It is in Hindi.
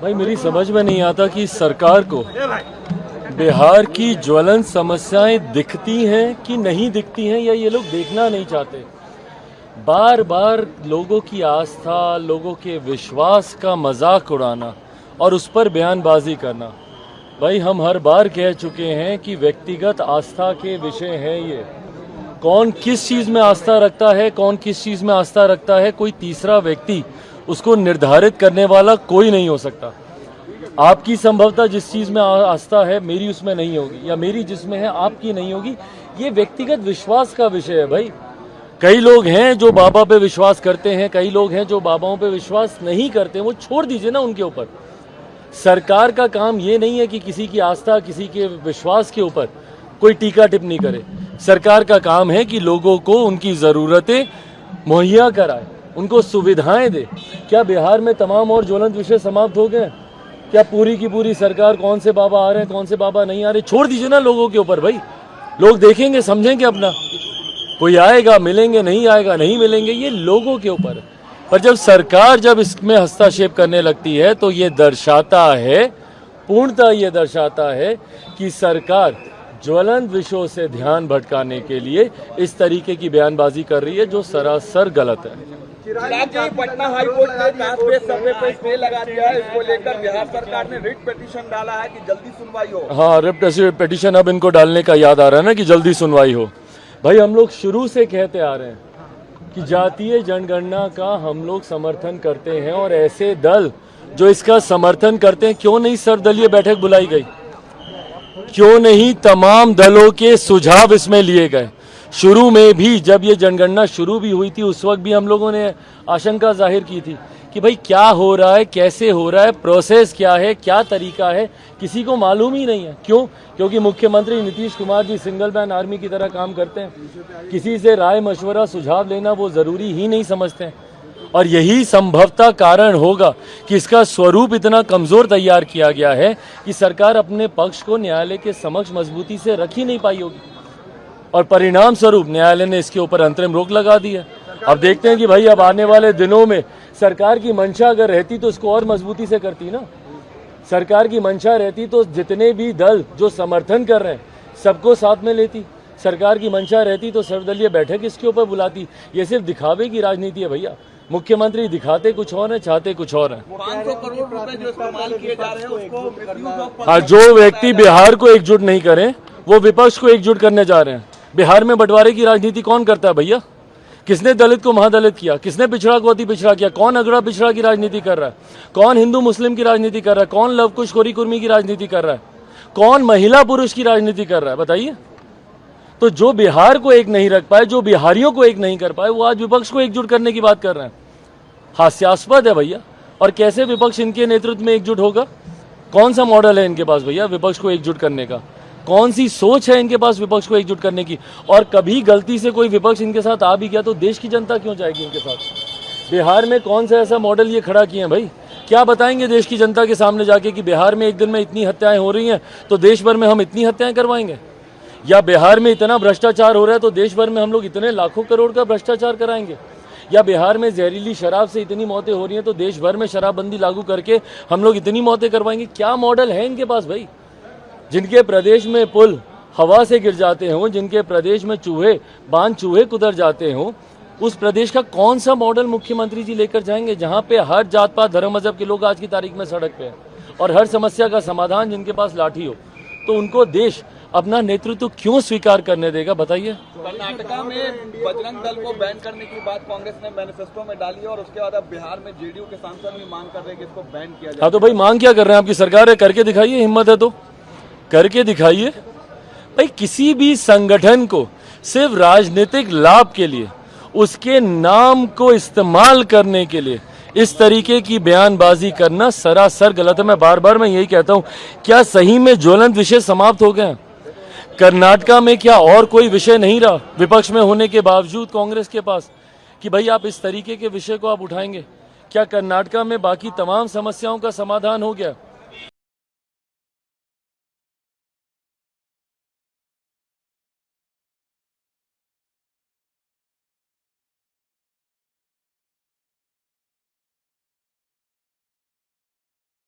भाई मेरी समझ में नहीं आता कि सरकार को बिहार की ज्वलंत समस्याएं दिखती हैं कि नहीं दिखती हैं, या ये लोग देखना नहीं चाहते। बार बार लोगों की आस्था, लोगों के विश्वास का मजाक उड़ाना और उस पर बयानबाजी करना। भाई हम हर बार कह चुके हैं कि व्यक्तिगत आस्था के विषय हैं ये। कौन किस चीज़ में आस्था रखता है, कौन किस चीज़ में आस्था रखता है, कोई तीसरा व्यक्ति उसको निर्धारित करने वाला कोई नहीं हो सकता। आपकी संभवतः जिस चीज़ में आस्था है मेरी उसमें नहीं होगी, या मेरी जिसमें है आपकी नहीं होगी। ये व्यक्तिगत विश्वास का विषय है भाई। कई लोग हैं जो बाबा पे विश्वास करते हैं, कई लोग हैं जो बाबाओं पे विश्वास नहीं करते। वो छोड़ दीजिए ना उनके ऊपर। सरकार का काम ये नहीं है कि किसी की आस्था, किसी के विश्वास के ऊपर कोई टीका टिप्पणी करे। सरकार का काम है कि लोगों को उनकी ज़रूरतें मुहैया कराए, उनको सुविधाएं दे। क्या बिहार में तमाम और ज्वलंत विषय समाप्त हो गए? क्या पूरी की पूरी सरकार कौन से बाबा आ रहे हैं, कौन से बाबा नहीं आ रहे, छोड़ दीजिए ना लोगों के ऊपर भाई। लोग देखेंगे, समझेंगे अपना। कोई आएगा मिलेंगे, नहीं आएगा नहीं मिलेंगे, ये लोगों के ऊपर है। पर जब सरकार जब इसमें हस्तक्षेप करने लगती है तो ये दर्शाता है, पूर्णतः ये दर्शाता है कि सरकार ज्वलंत विषयों से ध्यान भटकाने के लिए इस तरीके की बयानबाजी कर रही है, जो सरासर गलत है। पटना हाईकोर्ट ने कास्ट बेस्ड सर्वे पर स्टे लगा दिया है। इसको लेकर बिहार सरकार ने रिट पिटीशन डाला है कि जल्दी सुनवाई हो। हाँ, रिट पिटीशन अब इनको डालने का याद आ रहा है ना कि जल्दी सुनवाई हो। भाई हम लोग शुरू से कहते आ रहे हैं कि जातीय जनगणना का हम लोग समर्थन करते हैं, और ऐसे दल जो इसका समर्थन करते हैं, क्यों नहीं सर्वदलीय बैठक बुलाई गई? क्यों नहीं तमाम दलों के सुझाव इसमें लिए गए? शुरू में भी जब ये जनगणना शुरू भी हुई थी उस वक्त भी हम लोगों ने आशंका जाहिर की थी कि भाई क्या हो रहा है, कैसे हो रहा है, प्रोसेस क्या है, क्या तरीका है, किसी को मालूम ही नहीं है। क्यों? क्योंकि मुख्यमंत्री Nitish Kumar ji single man army की तरह काम करते हैं। किसी से राय मशवरा सुझाव लेना वो ज़रूरी ही नहीं समझते हैं। और यही संभवतः कारण होगा कि इसका स्वरूप इतना कमज़ोर तैयार किया गया है कि सरकार अपने पक्ष को न्यायालय के समक्ष मजबूती से रख ही नहीं पाई होगी, और परिणाम स्वरूप न्यायालय ने इसके ऊपर अंतरिम रोक लगा दी है। अब देखते हैं कि भाई अब आने वाले दिनों में सरकार की मंशा अगर रहती तो इसको और मजबूती से करती ना। सरकार की मंशा रहती तो जितने भी दल जो समर्थन कर रहे हैं सबको साथ में लेती। सरकार की मंशा रहती तो सर्वदलीय बैठक इसके ऊपर बुलाती। ये सिर्फ दिखावे की राजनीति है भैया। मुख्यमंत्री दिखाते कुछ और है, चाहते कुछ और है। 500 करोड़ रुपए जो इस्तेमाल किए जा रहे हैं उसको हाँ, जो व्यक्ति बिहार को एकजुट नहीं करें वो विपक्ष को एकजुट करने जा रहे हैं। बिहार में बंटवारे की राजनीति कौन करता है भैया? किसने दलित को महादलित किया? किसने पिछड़ा को अति पिछड़ा किया? कौन अगड़ा पिछड़ा की राजनीति कर रहा है? कौन हिंदू मुस्लिम की राजनीति कर रहा है? कौन लव कुश खोरी कुर्मी की राजनीति कर रहा है? कौन महिला पुरुष की राजनीति कर रहा है? बताइए। तो जो बिहार को एक नहीं रख पाए, जो बिहारियों को एक नहीं कर पाए, वो आज विपक्ष को एकजुट करने की बात कर रहे हैं। हास्यास्पद है भैया। और कैसे विपक्ष इनके नेतृत्व में एकजुट होगा? कौन सा मॉडल है इनके पास भैया विपक्ष को एकजुट करने का? कौन सी सोच है इनके पास विपक्ष को एकजुट करने की? और कभी गलती से कोई विपक्ष इनके साथ आ भी गया तो देश की जनता क्यों जाएगी इनके साथ? बिहार में कौन सा ऐसा मॉडल ये खड़ा किए हैं भाई? क्या बताएंगे देश की जनता के सामने जाके कि बिहार में एक दिन में इतनी हत्याएं हो रही हैं तो देश भर में हम इतनी हत्याएं करवाएंगे? या बिहार में इतना भ्रष्टाचार हो रहा है तो देश भर में हम लोग इतने लाखों करोड़ का भ्रष्टाचार कराएंगे? या बिहार में जहरीली शराब से इतनी मौतें हो रही हैं तो देश भर में शराबबंदी लागू करके हम लोग इतनी मौतें करवाएंगे? क्या मॉडल है इनके पास भाई? जिनके प्रदेश में पुल हवा से गिर जाते हों, जिनके प्रदेश में चूहे कुतर जाते हों, उस प्रदेश का कौन सा मॉडल मुख्यमंत्री जी लेकर जाएंगे जहां पे हर जात पात धर्म मजहब के लोग आज की तारीख में सड़क पे हैं, और हर समस्या का समाधान जिनके पास लाठी हो? तो उनको देश अपना नेतृत्व क्यों स्वीकार करने देगा बताइए? कर्नाटका में बजरंग दल को बैन करने की बात कांग्रेस ने मैनिफेस्टो में डाली है, और उसके बाद अब बिहार में जेडीयू के सांसद भी मांग कर रहे हैं कि इसको बैन किया जाए। हाँ, तो भाई मांग क्या कर रहे हैं? आपकी सरकार है, करके दिखाइए। हिम्मत है तो करके दिखाइए भाई। किसी भी संगठन को सिर्फ राजनीतिक लाभ के लिए, उसके नाम को इस्तेमाल करने के लिए इस तरीके की बयानबाजी करना सरासर गलत है। मैं बार यही कहता हूं, क्या सही में ज्वलंत विषय समाप्त हो गए? कर्नाटका में क्या और कोई विषय नहीं रहा विपक्ष में होने के बावजूद कांग्रेस के पास कि भाई आप इस तरीके के विषय को आप उठाएंगे? क्या कर्नाटका में बाकी तमाम समस्याओं का समाधान हो गया?